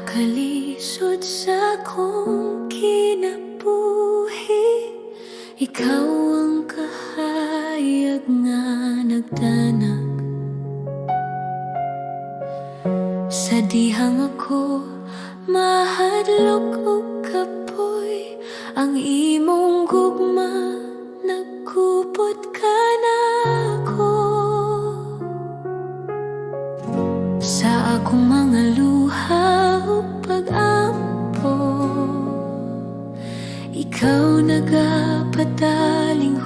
Kalisod sa kong kinabuhi, ikaw ang kahayag nga nagdanag. Sa dihang ako mahadlok og kapoy, ang imong gugma nagkupot ka na ako. Sa akong mga luha ug pag-ampo, ikaw nagapadaling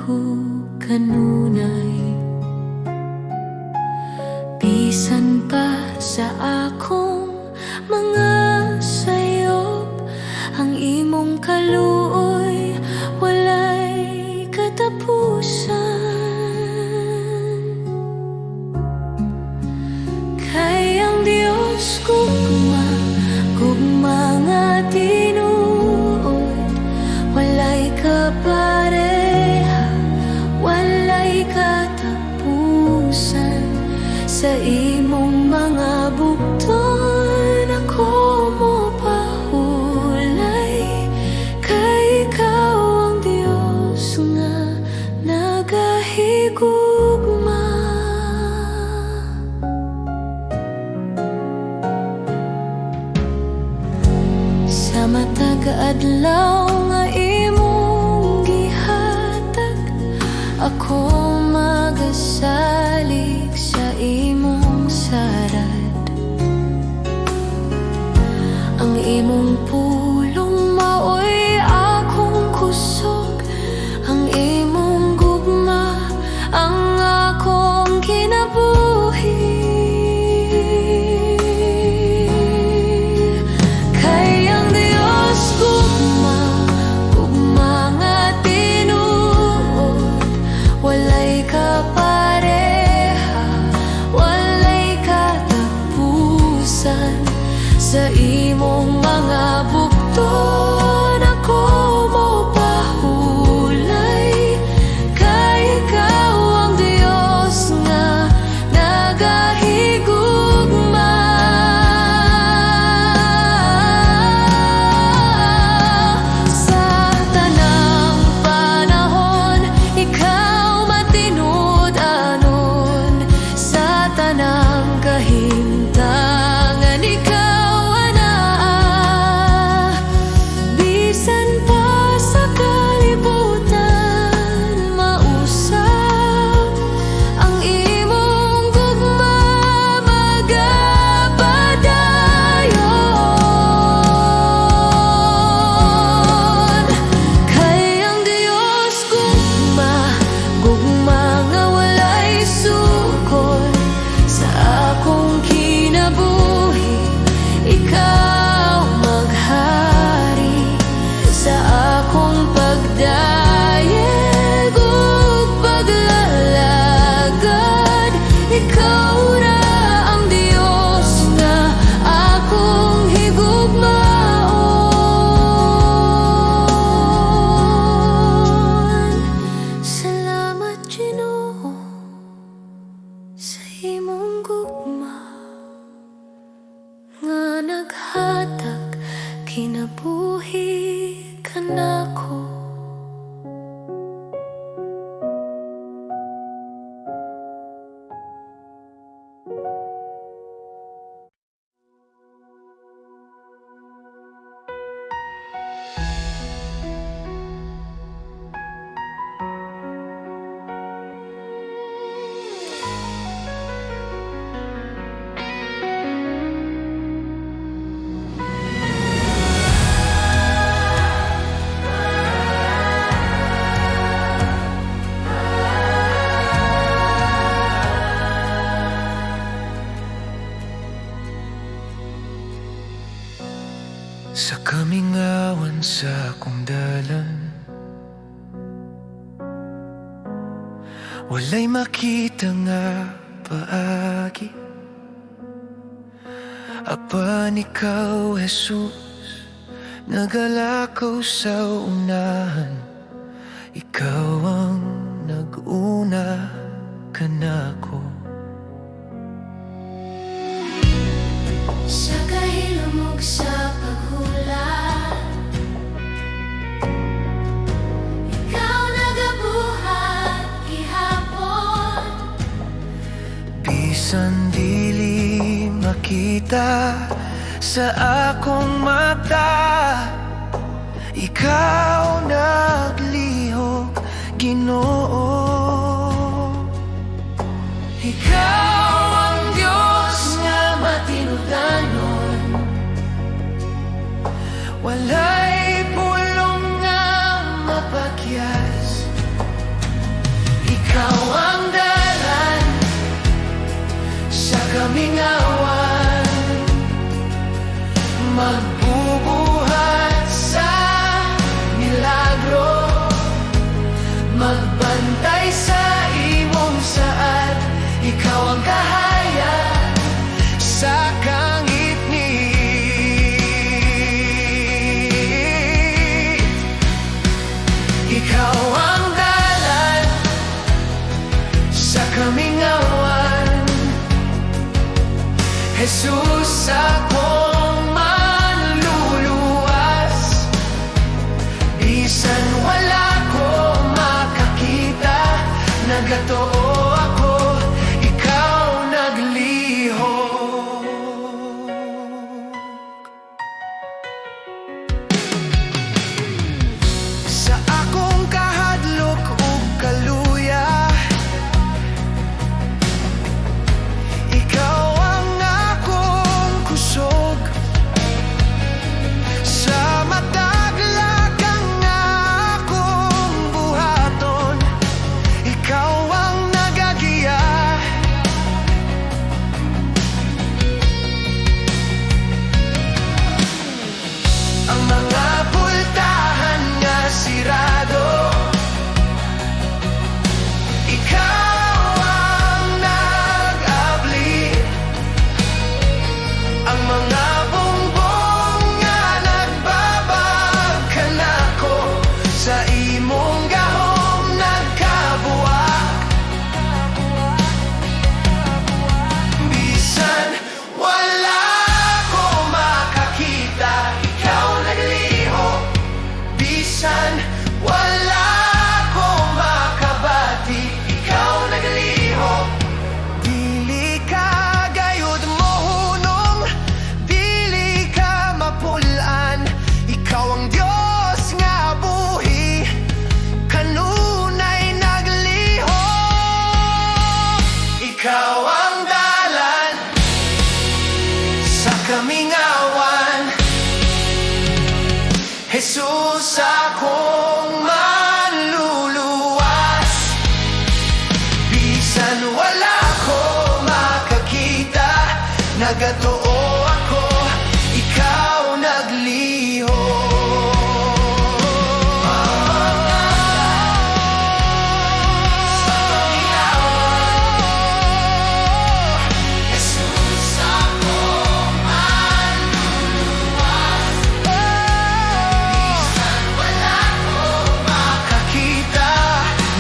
kanunay. Bisan pa sa akong mga sayop, ang imong kaluoy walay katapusan. Kay ang Diyos gugma nga tinuod, walay kapareha, walay katapusan. Sa imong mga bugton ako mopahulay, kay ikaw ang Diyos nga nagahigugma. Sa matag adlaw nga imong gihatag, ako magasalig sa imong sarad. Ang imong pulong maoy akong kusog, ang imong gugma ang akong kinabuhi. Kay ang Diyos gugma nga tinuod, walay kapareha, walay katapusan. Sa imong mga bugton ako mopahulay, kay ikaw ang Diyos nga nagahigugma. Sa tanang panahon ikaw matinud-anon, sa tanang kahimtangan ikaw anaa. Bisan pa sa kalibutan mausap, ang imong gugma magapadayon. Kay ang Diyos gugma nga walay sukol, sa akong kinabuhi ikaw maghari. Sa akong pagdayeg ug paglalagad, ikaw ra ang Diyos nga akong higugmaon. Salamat Ginoo sa imong gugma nga naghatag kinabuhi kanako. Sa kamingawan sa akong dalan, walay makita nga paagi. Apan ikaw, Jesus, nagalakaw sa unahan. Ikaw ang nag-una kanako. Sa kahilom ug sa makita sa akong mata. Ikaw naglihok, Ginoo. Ikaw ang Diyos nga matinudanon, walay pulong nga mapakyas. Ikaw ang dalan sa kamingawan, magbubuhat sa milagro, magbantay sa imong saad. Ikaw ang kahayag sa kangit-ngit. Ikaw ang dalan sa kamingawan, Jesus akong manluluwas. Bisan wala ko makakita, nagatoo ako, ikaw naglihok. Sa akong kahadlok ug kaluya, ikaw ang akong kusog. Sa mataglagang akong buhaton, ikaw ang nagagiya. Ang mga pultahan nga sirado, ikaw ang nag-abli. Ang mga bongbong nga nagbabagkanako, sa imong gahom nagkabuak. Bisan wala ko makakita, ikaw naglihok. Bisan wala ko makabati, ikaw naglihok. Dili ka gayud mohunong, dili ka mapulan. Ikaw ang Diyos nga buhi, kanunay naglihok. Ikaw ang dalan sa kamingawan, Jesus akong manluluwas. Bisan wala ko makakita, nagatoo ako, ikaw naglihok. Sa kamingawan, Jesus akong manluluwas. Bisan wala ko makakita,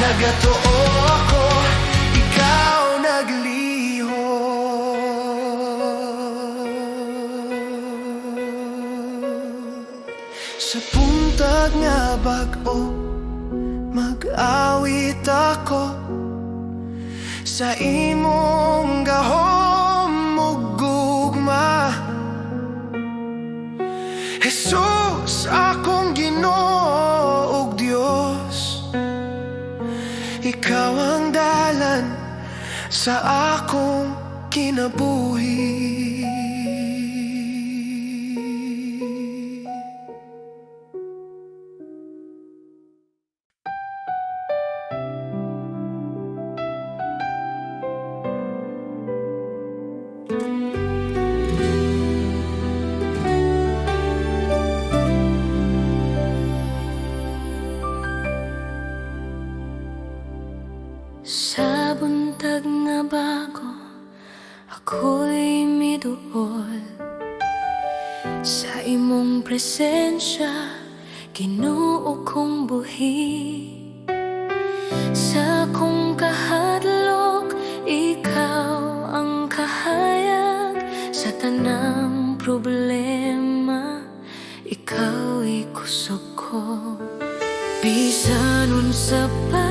nagatoo ako, ikaw naglihok. Sa puntag nga bag-o, mag-awit ako, sa imong gahom ug gugma. Jesus akong Ginoo ug Dios, ikaw ang dalan sa akong kinabuhi. Sa buntag nga bago, ako'y miduol sa imong presensya, Ginoo kong buhi. Sa akong kahadlok, ikaw ang kahayag. Sa tanang problema, ikaw'y kusog ko. Bisan unsa pa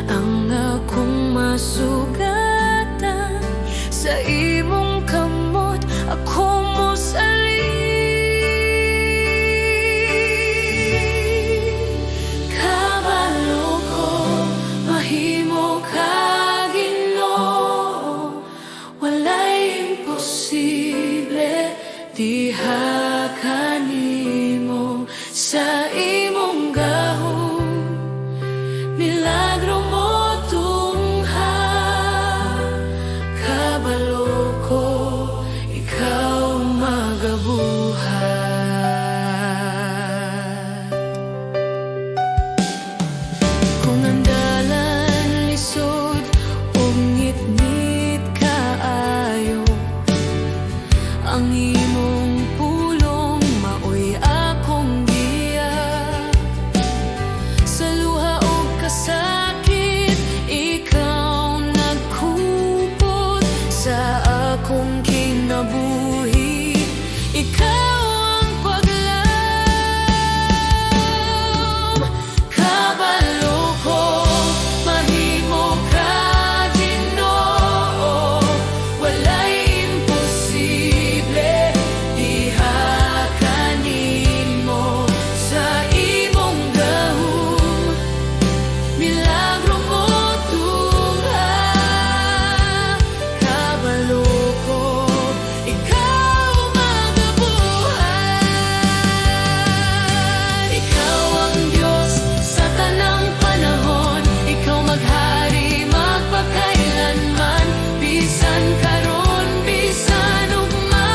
ang akong masugatan, sa imong kamot diha kanimo sa imong gahom, milagro mo tungha. Kabalo ko, ikaw magabuhat. Kung ang dalan lisod ug ngit-ngit kaayo, ang imong pulong maoy akong giya. Sa luha ug kasakit, ikaw nagkupot sa akong kinabuhi. Ikaw ang paglaom. Kabalo ko, mahimo ka Ginoo. Walay imposible, diha kanimo sa imong gahom, milagro mo tungha. Kabalo ko, ikaw magabuhat. Ikaw ang Diyos sa tanang panahon, ikaw maghari magpakailanman. Bisan karon, bisan ugma,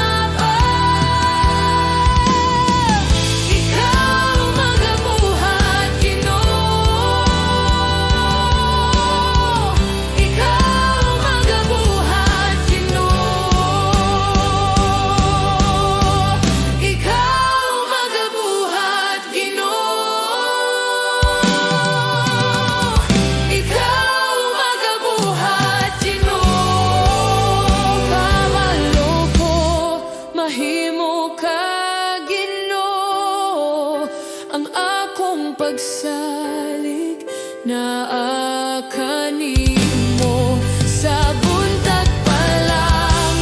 ikaw magabuhat Ginoo. Ikaw magabuhat Ginoo. Ikaw magabuhat Ginoo. Ikaw magabuhat Ginoo. Kabalo ko, mahimo ka Ginoo. Ang akong pagsalig naa kanimo. Sa buntag pa lang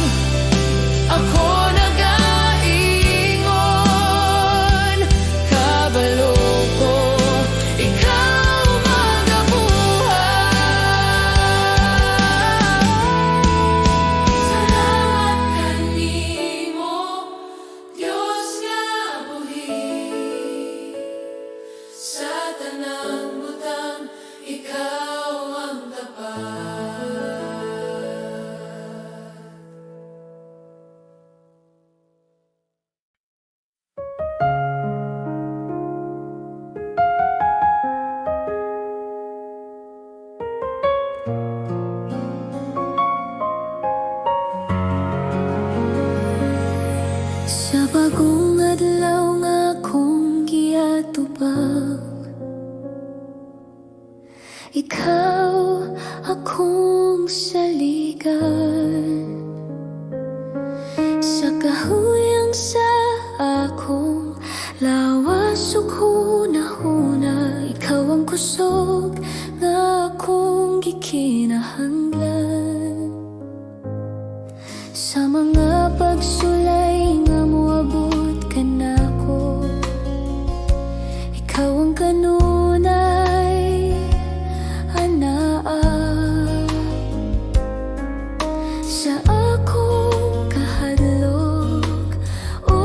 ako nagaingon. Kabalo ko, ikaw magabuhat. Salamat kanimo, Diyos nga buhi. Sa tanang butang, ikaw ang tapat. Sa bagong adlaw nga akong giatubang, ikaw akong saligan. Sa kahuyang sa akong lawas ug hunahuna, ikaw ang kusog nga akong gikinahanglan. Sa mga pagsulay nga moabot ka nako, ikaw ang kanunay anaa. Sa akong kahadlok o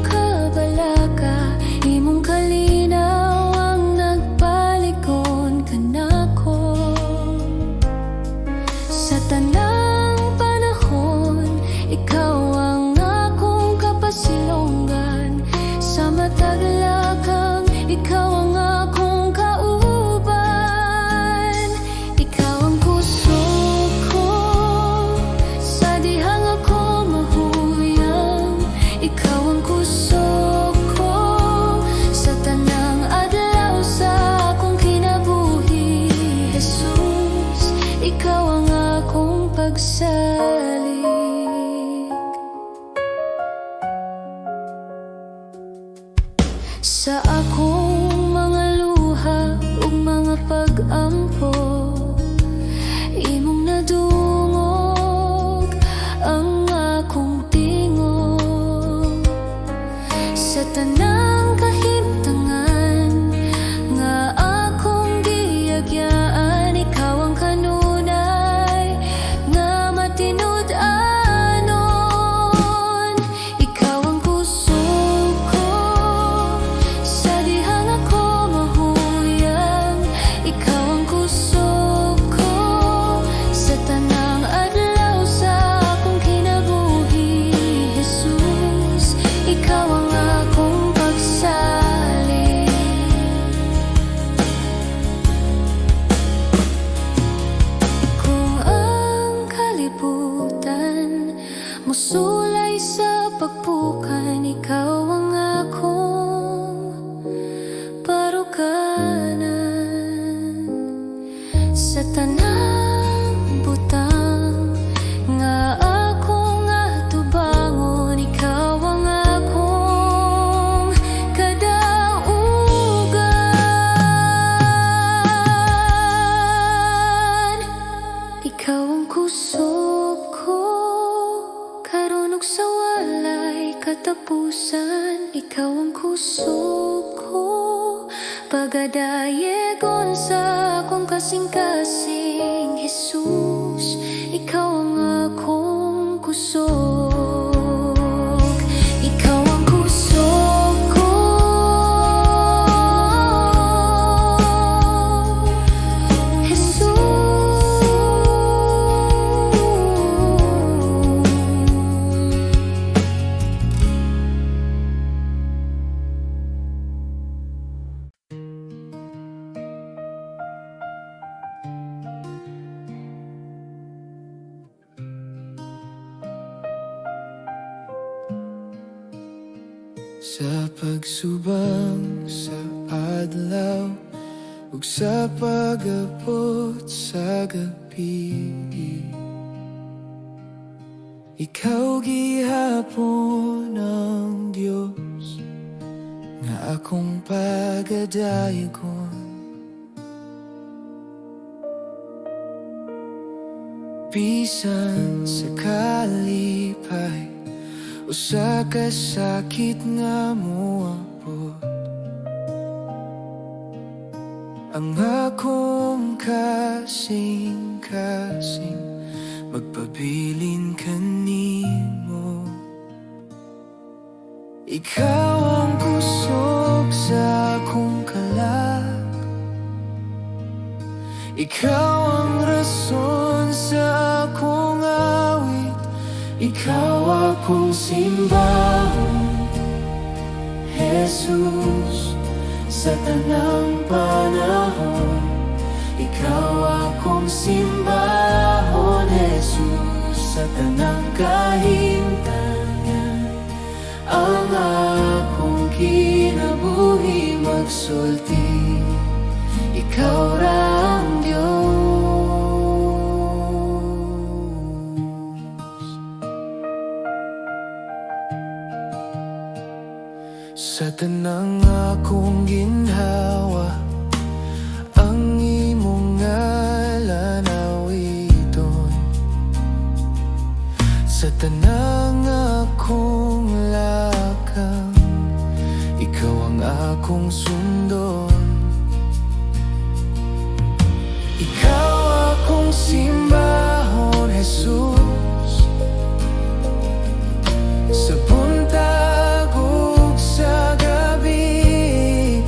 kabalaka, imong kalinaw ang nagpalikon kanako. Sa tanang panahon, ikaw ang akong kapasilonggan. Sa matag lakang, ikaw ang akong kauban. Ikaw ang kusog ko sa dihang ako mahuyang. Ikaw ang kusog ko sa tanang adlaw sa akong kinabuhi. Jesus, ikaw ang akong pagsalig. Sa akong mga luha ug mga pag-ampo, imong nadungog ang akong tingog. Sa tanang kahimtangan nga akong giagyaan, ikaw ang kanunay nga matinud-anon. Ikaw ang ikaw ang akong pagsalin. Kung ang kalibutan musulay sa pagpukan, ikaw ang akong paruganan. Sa tanang butang nga akong atubangon, ikaw ang akong kadaugan. Ikaw ang kusog ko, karon ug sa walay katapusan. Ikaw ang kusog ko, pagadayegon sa akong kasing-kasing. Jesus, ikaw ang akong kusog. Ikaw ang kusog ko, Jesus. Sa pagsubang sa adlaw ug sa pag-abot sa gabi, ikaw gihapon ang Dios nga akong pagadayogon. Bisan sa kalipay o sa kasakit nga moabot, ang akong kasing-kasing magpabilin kanimo. Ikaw ang kusog sa akong kalag, ikaw ang rason sa akong awit. Ikaw akong simbahon, Jesus, sa tanang panahon. Ikaw akong simbahon, Jesus, sa tanang kahimtangan. Ang akong kinabuhi magsulti, ikaw ra ang Diyos. Sa tanang akong ginhawa, ang imong ngalan awiton. Sa tanang akong lakang, ikaw ang akong sundon. Ikaw akong simbahon, Jesus, sa buntag ug sa gabi.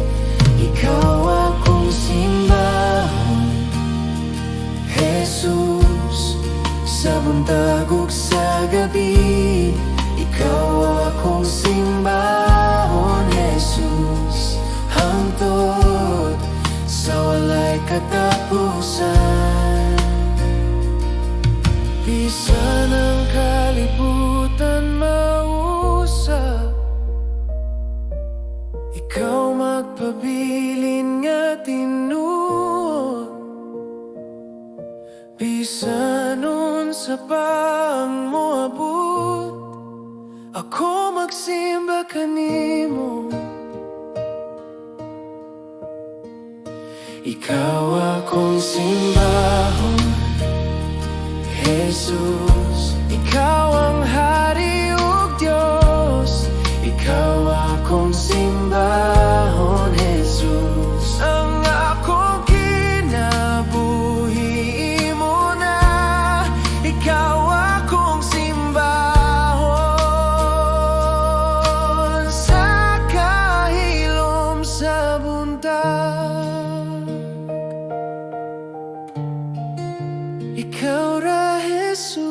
Ikaw akong simbahon, Jesus, sa buntag ug sa gabi. Ikaw akong simbahon, Jesus, hangtod sa walay katapusan. Bisan ang kalibutan mausap, ikaw magpabilin nga tinuod. Bisan unsa pa ang moabot, ako magsimba kanimo. Ikaw akong simbahon, Jesus, ikaw ang hari ug Diyos. Ikaw akong simbahon, Jesus, ang akong kinabuhi mo na. Ikaw akong simbahon sa kahilom sa buntag. Ikaw ra, Jesus.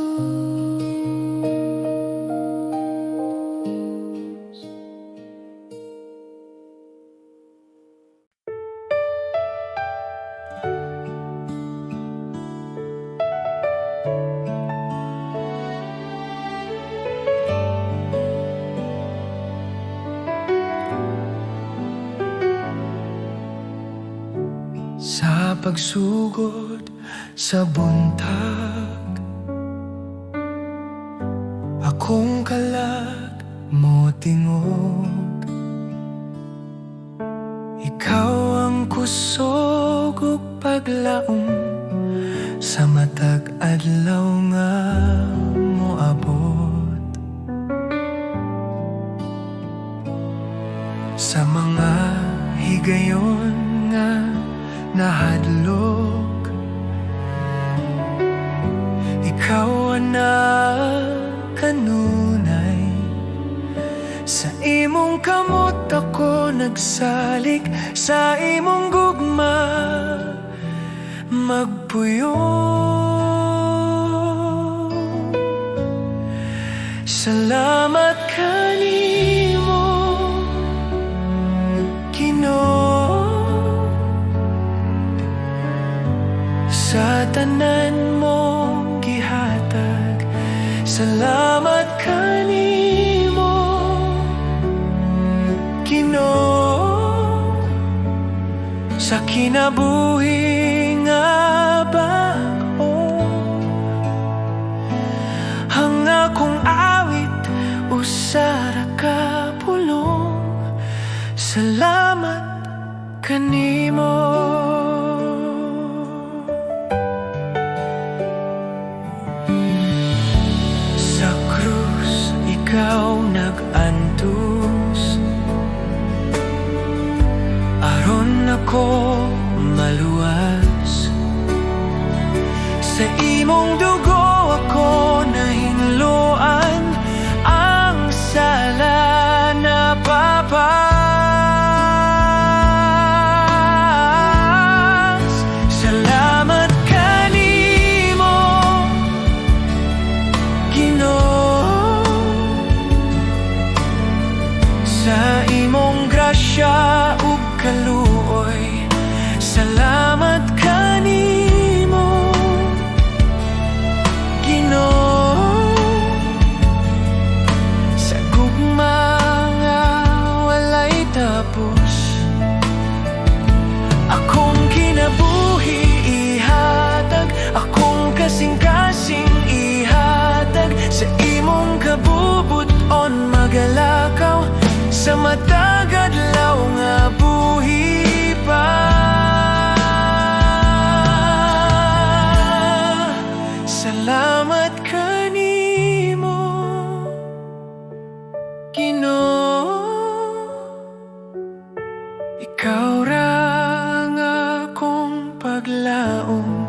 pagsugod sa buntag. Akong kalag mo tingog, ikaw ang kusog ug paglaom sa matag adlaw nga moabot. Sa mga higayon nga nahadlok, ikaw ana kanunay. Sa imong kamot ako nagsalik, sa imong gugma magpuyo. Salamat kanimo Ginoo, sa tanan mong gihatag. Salamat kanimo Ginoo, sa kinabuhi nga bag-o. Ang akong awit usara ka pulong. Salamat kanimo. Sa krus ikaw nag-antos, aron ako maluwas. Sa imong dugo ako nahinluan, ang sala na papas. Salamat kanimo Ginoo, sa imong grasya ug kaluoy. Salamat kanimo Ginoo, sa gugma nga walay tapos. Akong kinabuhi ihatag, akong kasing-kasing ihatag. Sa imong kabubuton magalakaw, sa matag adlaw nga buhi pa. Salamat kanimo Ginoo, ikaw ra ang akong paglaom.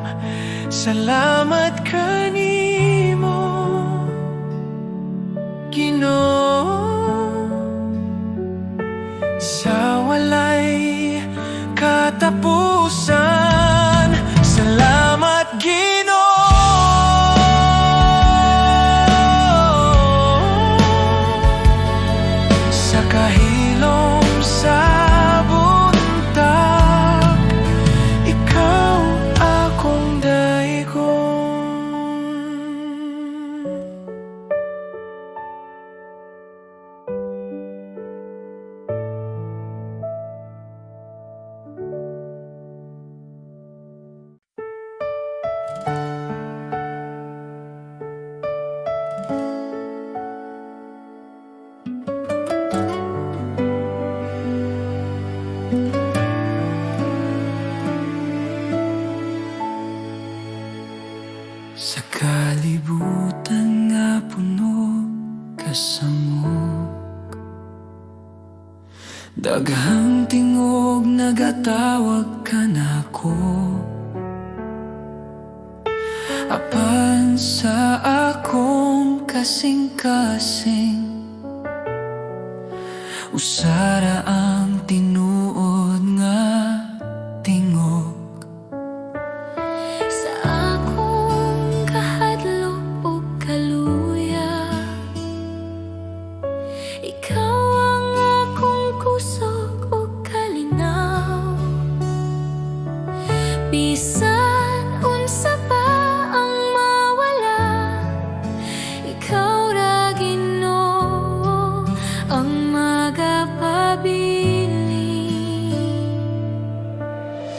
Salamat kanimo Ginoo, sa walay katapusan. Salamat Ginoo, sa kahilom sa buntag. Ikaw akong daigon. Sa kalibutan nga puno kasamok, daghang tingog nagatawag ka nako. Apan sa akong kasing-kasing, usara ang tinuod nga tingog. Sa akong kahadlok ug kaluya, ikaw ang akong kusog ug kalinaw. Bisan unsa pa ang mawala, ikaw ra Ginoo ang magapabiling.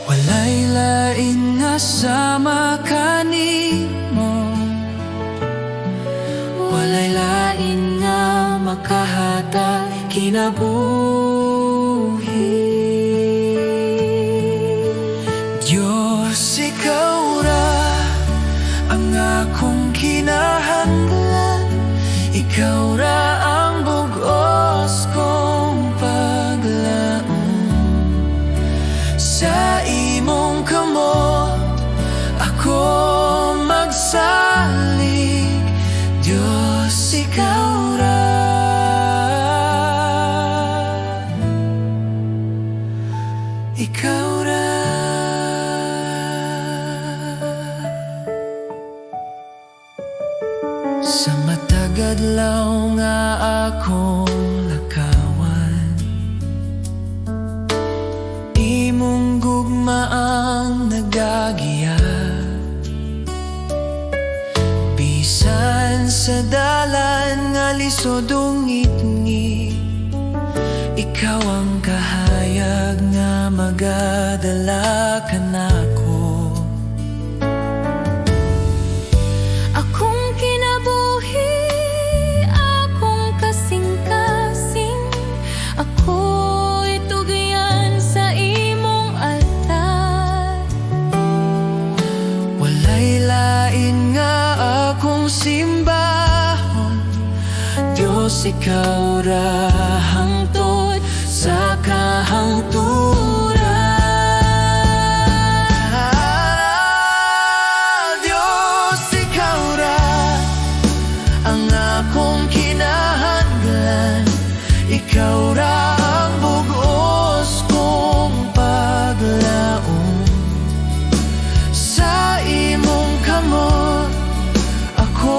Walay lain kasama kanimo. Walay lain nga makahatag kinabuhi. Diyos, ikaw ra ang akong kinahanglan. Ikaw ra ang bugos kong paglaom. Sa imong kamot ako magsalig. Diyos, ikaw ra. Ikaw ra. Sa matagadlaw nga akong lakawan, imong gugma ang nagagiya. Bisan sa dalan nga lisod ungit-ngit, ikaw ang kahayag nga magadala kanako. Akong kinabuhi, akong kasing-kasing, ako'y tugyan sa imong altar. Walay lain nga akong simbahon. Diyos, ikaw ra hangtod sa kahangturan. Diyos, ikaw ra ang akong kinahanglan. Ikaw ra ang bugos kong paglaom. Sa imong kamot ako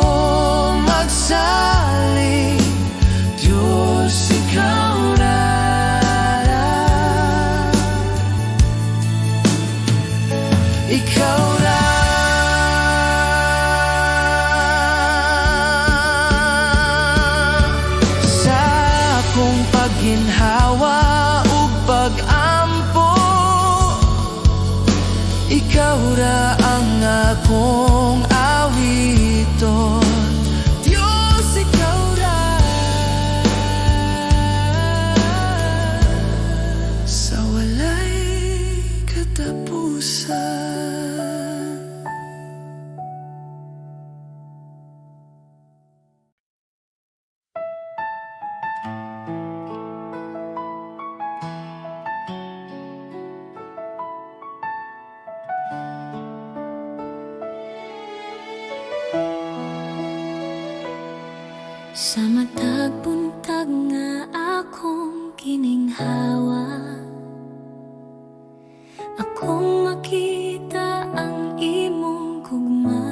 magsalig. Diyos, ikaw ra. Ikaw ra. Sa akong pagginhawa ug pag-ampo, ikaw ra ang akong awiton. Diyos, ikaw ra. Sa walay katapusan. Sa matag buntag nga akong kininghawa, akong makita ang imong gugma.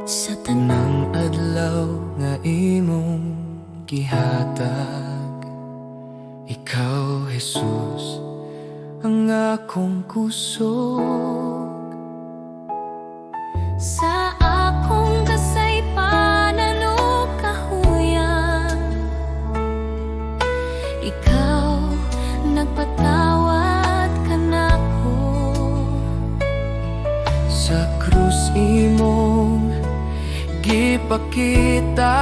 Sa Tanang adlaw nga imong gihatag, ikaw, Jesus, ang akong kusog. sa akong kasaypanan o kahuyang, ikaw nagpatawad kanako. Sa krus imong gipakita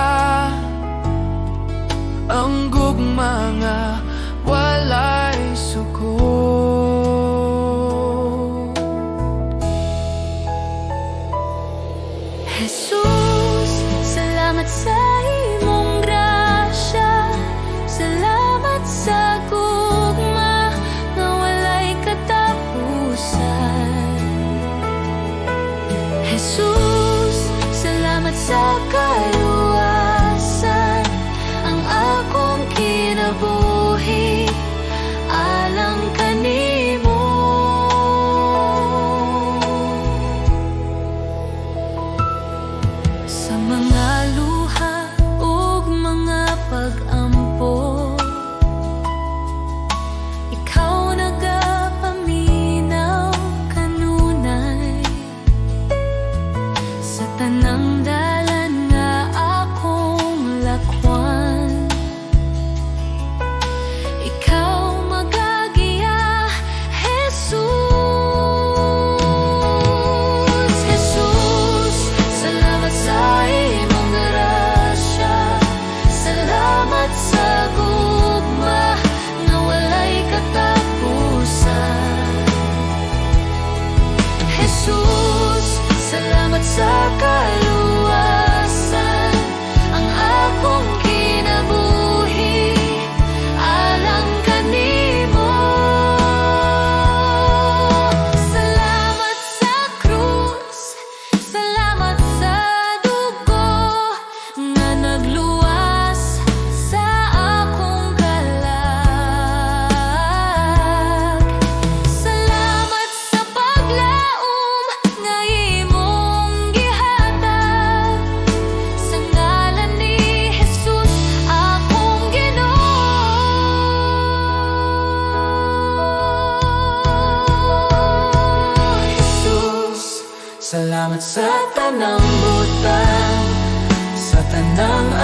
ang gugma nga walay suko. Jesus, salamat sa imong grasya, salamat sa gugma nga walay katapusan. Jesus, salamat sa kaluwasan, ang akong kinabuhi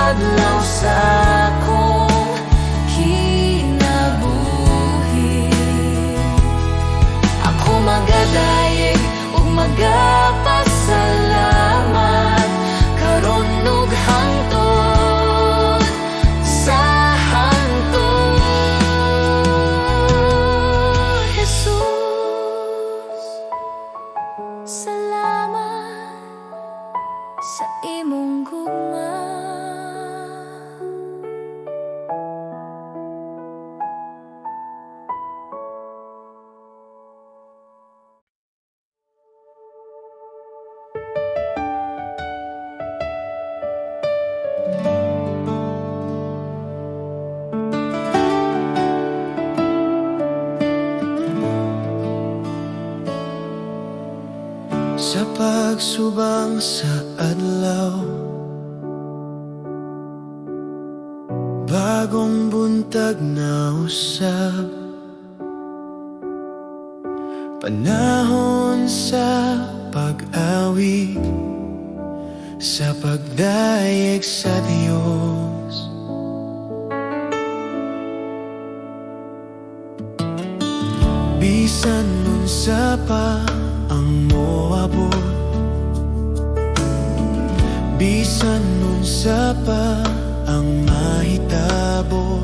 adlaw sa akong kinabuhi. Ako magadayeg ug magapasalamat karon ug hangtod sa hangtod. Jesus, salamat sa imong gugma. Sa pagsubang sa adlaw, bagong buntag na usab, panahon sa pag-awi, sa pagdayeg sa Dios. Bisan nun sa pa ang moabot, bisan nun sa pa ang mahitabo,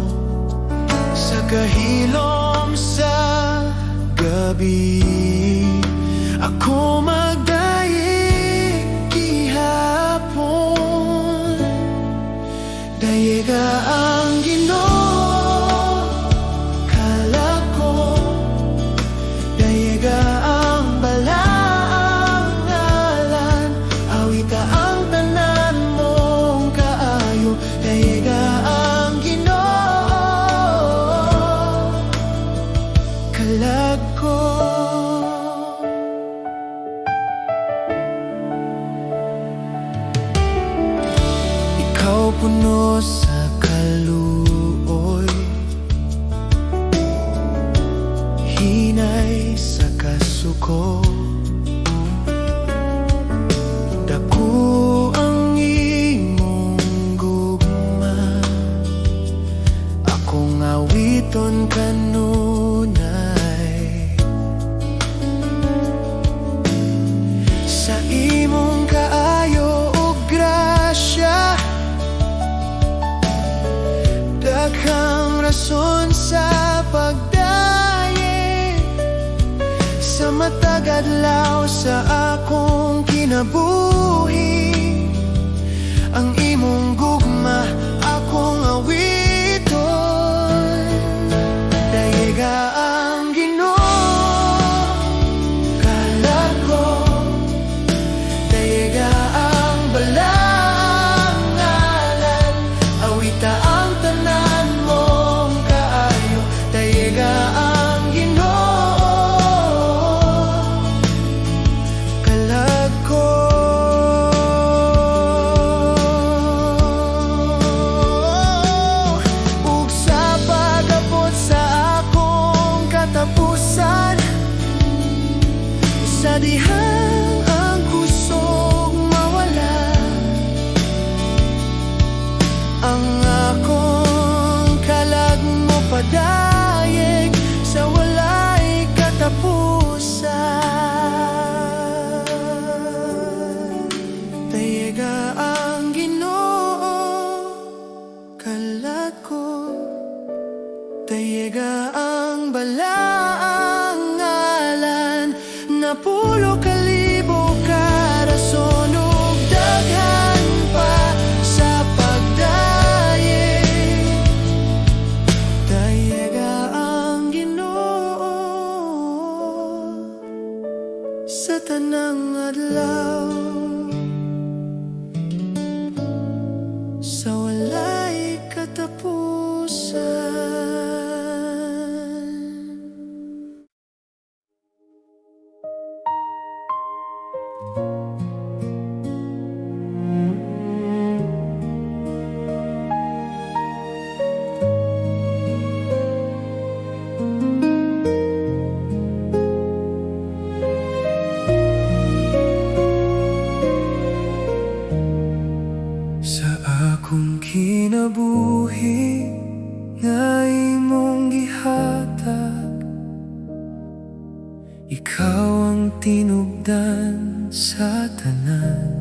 sa kahilom sa gabi, ako magdayeg gihapon. Dayeg ang Ginoo kalak ko, dayeg ang balaang ngalan, awita ang tanan mong kaayo. Dayeg ang Ginoo kalag ko. Ikaw puno sa kaluoy, hinay sa kasuko, dako ang imong gugma, akong awiton kanunay. Sa imong kaayo ug grasya, daghang rason sa pagdayeg sa matag adlaw sa akong kinabuhi. Ang imong gugma akong awiton. Dayeg ang Ginoo kalag ko, dayeg ang balaang ngalan, awita ang tanan mong kaayo. Dayeg ang Ginoo kalag ko. Ug sa pag-abot sa akong katapusan, sa dihang ang kusog mawala, ang akong kalag mo padayeg sa walay katapusan. Dayeg ang Ginoo kalag ko, dayeg ang balaang ngalan, napulo kalibo ka rason ug daghan pa sa pagdayeg. Dayeg ang Ginoo sa tanang adlaw, sa walay katapusan. kinabuhi nga imong gihatag. Ikaw ang tinubdan sa tanan,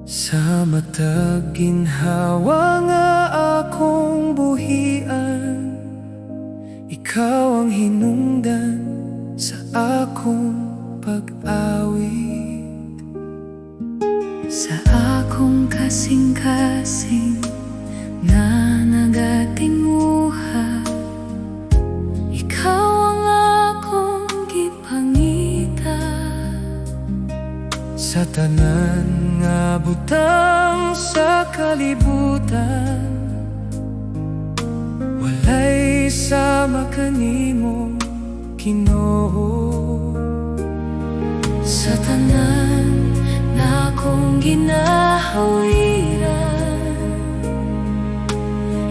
sa matag ginhawa nga akong buhian. Ikaw ang hinungdan sa akong pag-awit. Sa akong kasing-kasing nga nagatinguha, ikaw ang akong gipangita. Sa tanan nga butang sa kalibutan, walay sama kanimo, Ginoo. Sa tanan na akong ginahawiran,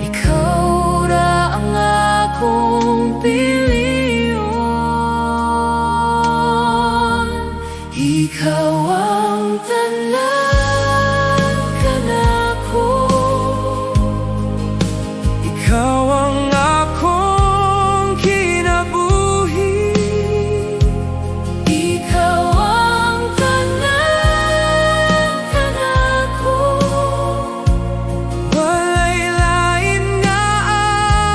ikaw ra ang akong piliyon. Ikaw ang tanan kanako, Ikaw ang akong kinabuhi. ikaw ang tanan kanako. Walay lain nga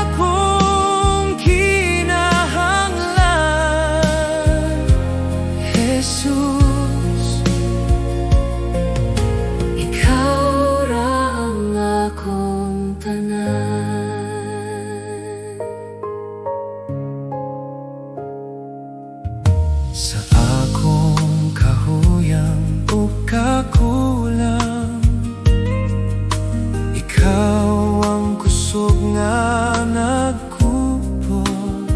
akong kinahanglan, Jesus. Ikaw ra ang akong tanan. Sa akong kahuyang o kakulang, ikaw ang kusog nga nagkupot.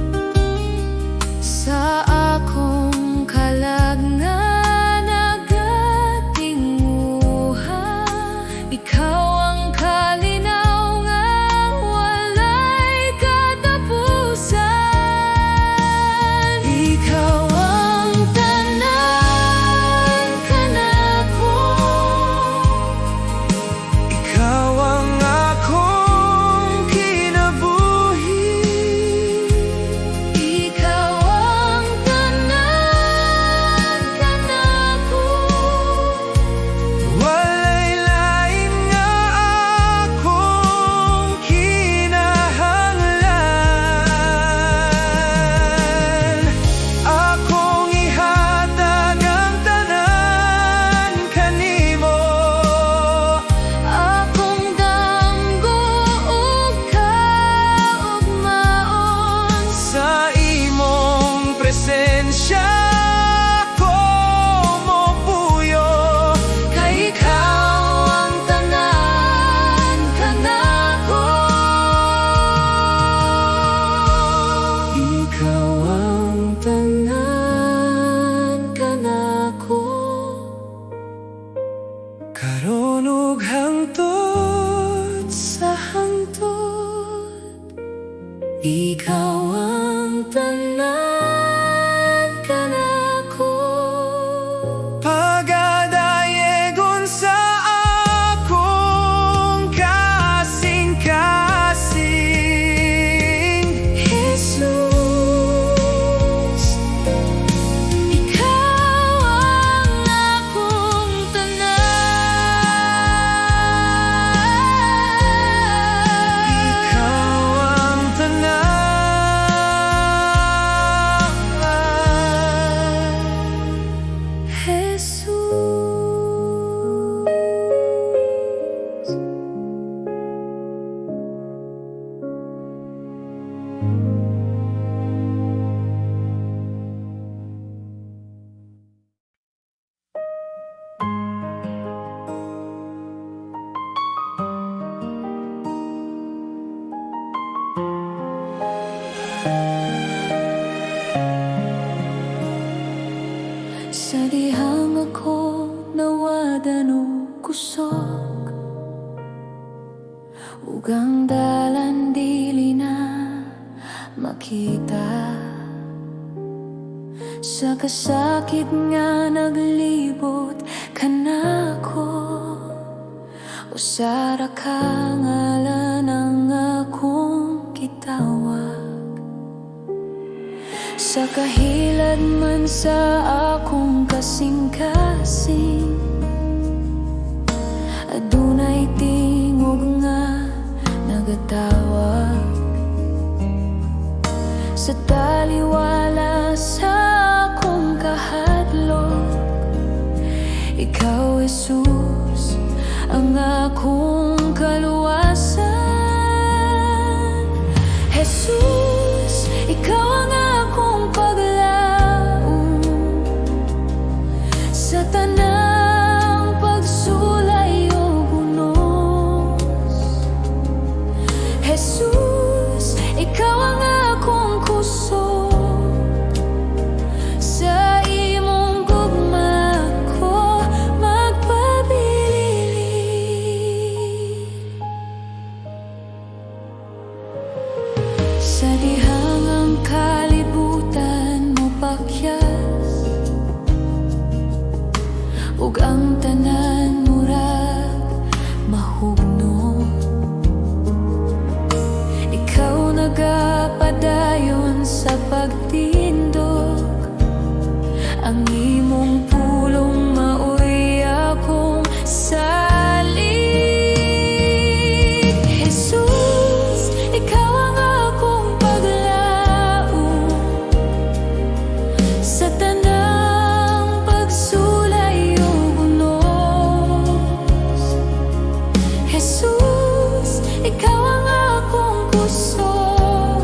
Sa akong kalag nga nagatinguha, ikaw ang kalinaw nga walay katapusan. Ikaw ang tanan kanako, Ikaw ang akong kinabuhi. ikaw ang tanan kanako. Walay lain nga akong kinahanglan. Akong ihatag ang tanan kanimo. Akong damgo ug kaugmaon, Sa imong presensya ko mopuyo. kay ikaw ang tanan kanako. Ikaw ang tanan kanako. Karon ug hangtod Sa hangtod, ikaw ang tanan kanako. pagadayegon sa akong kasing-kasing. Jesus, ikaw ang akong tanan. Ikaw ang tanan. Jesus. Sa dihang ako nawadan og kusog, ug ang dalan dili na makita. Sa kasakit nga naglibot kanako, Usara ka ngalan ang akong gitawag. Sa kahilad man sa akong kasing-kasing, adunay tingog nga nagatawag. Sa taliwala sa akong kahadlok, ikaw, Jesus, ang akong kaluwasan. Jesus, ikaw ang akong paglaom sa tanang pagsulay o gunos. Jesus, ikaw ang akong kusog sa imong gugma ko magpabilin. Sa dihang ang kalibutan mo pakyas, ug ang tanan murag mahugno. Ikaw nagapadayon sa pagtindog, ang imong pulong maoy akong salig. Jesus, ikaw ang akong paglaom sa tanang pagsulay o gunos. Jesus, ikaw ang akong kusog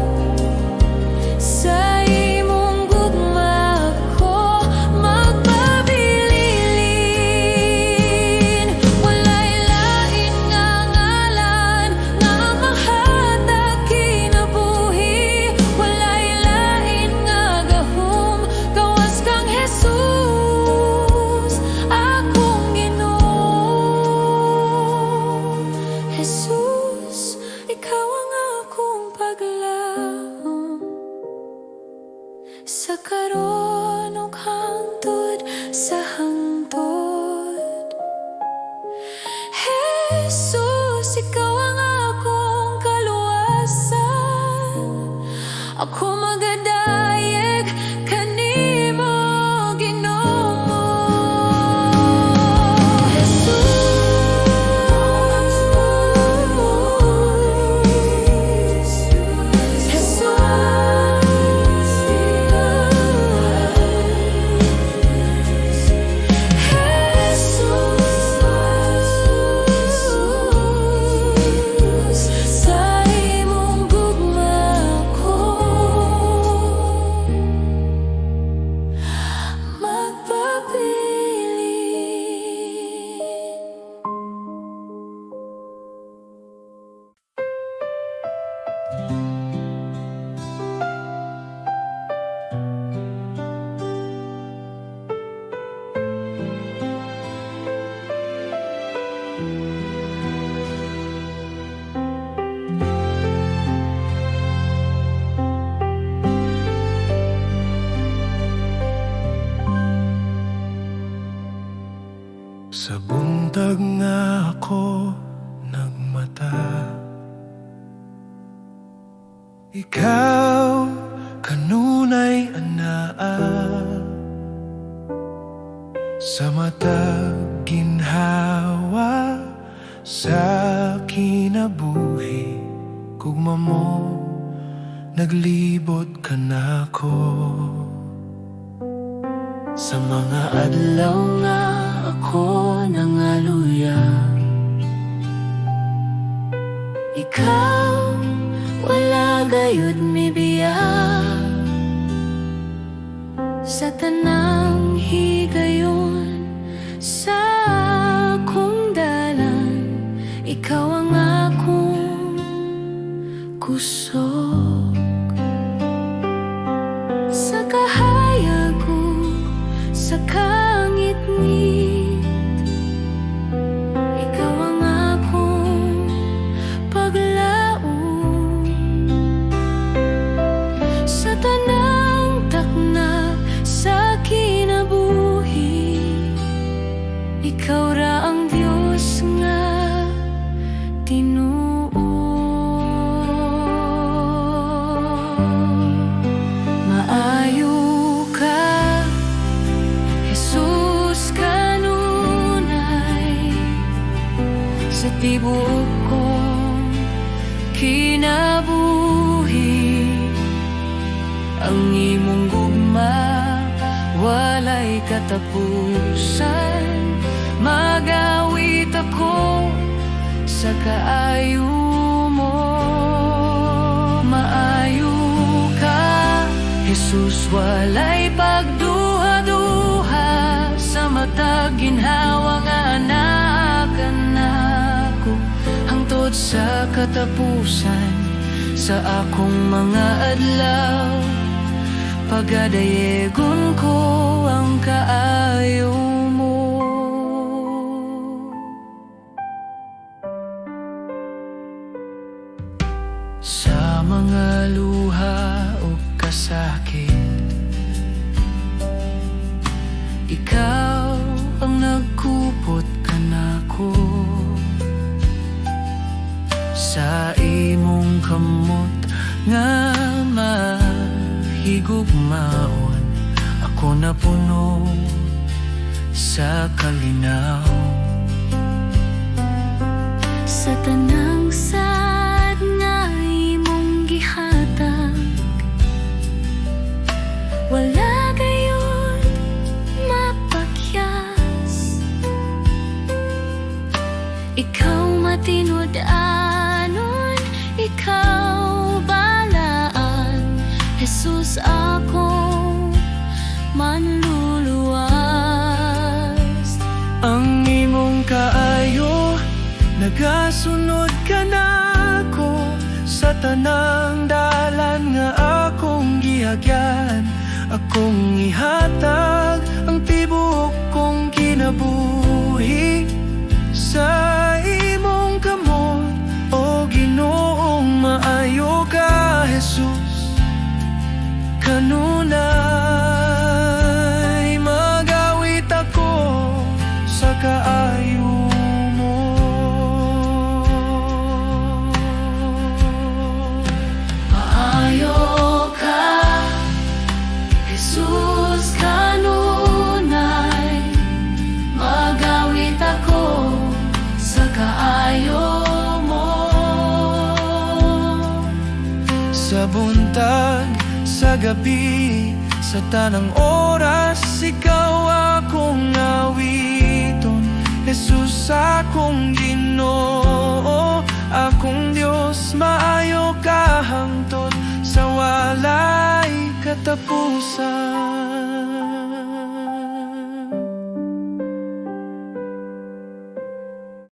sa imong gugma ko magpabilin. Walay lain nga ngalan nga mahatag kinabuhi, walay lain nga gahom gawas kang Jesus, akong Ginoo. Jesus, ikaw ang akong paglaom sa karon ug hangtod sa hangtod. Jesus, ikaw ang akong kaluwasan. Ako magadayeg kanimo, Ginoo. Sa imong gugma ko magpabilin. Sa buntag nga ako nagmata, ikaw kanunay anaa. Sa mata ginhawa sa kinabuhi, gugma mo naglibot ka nako. Sa mga adlaw nga ako nangaluya, Ikaw wala gayud mibiya sa tanang higayon sa akong dalan. Ikaw ang akong kusog sa kahayag ko sa kangit-ngit. Ikaw ang akong paglaom sa tanang takna sa kinabuhi. Ikaw ra ang Diyos nga Tinuo. Maayo ka, Jesus kanunay, sa tibuok kong kinabuhi. Ang imong gugma walay katapusan, magawit ako sa kaayo mo. Maayo ka, Jesus, walay pagduha-duha, sa matag ginhawa nga anaakan nako, hangtod sa katapusan sa akong mga adlaw. Pagadayegon ko ang kaayo mo. Sa mga luha o kasakit, ikaw ang nagkupot kanako. Sa imong kamot nga higugmaon, ako napuno sa kalinaw. Sa tanang sad nga imong gihatag, wala gayon mapakyas. Ikaw matinud-anon, ikaw balaan, Jesus akong manluluwas. Ang imong kaayo nagasunod ka nako, sa tanang dalan nga akong gihagyan. Akong ihatag ang tibuok kong kinabuhi sa imong kamot. O Ginoong maayo ka, Jesus kanunay, magawit ako sa kaayo mo. Maayo ka, Jesus kanunay, magawit ako sa kaayo mo. Sa buntag, sa gabi, sa tanang oras, ikaw akong awiton. Jesus akong Ginoo, akong Diyos, maayo ka hangtod sa walay katapusan.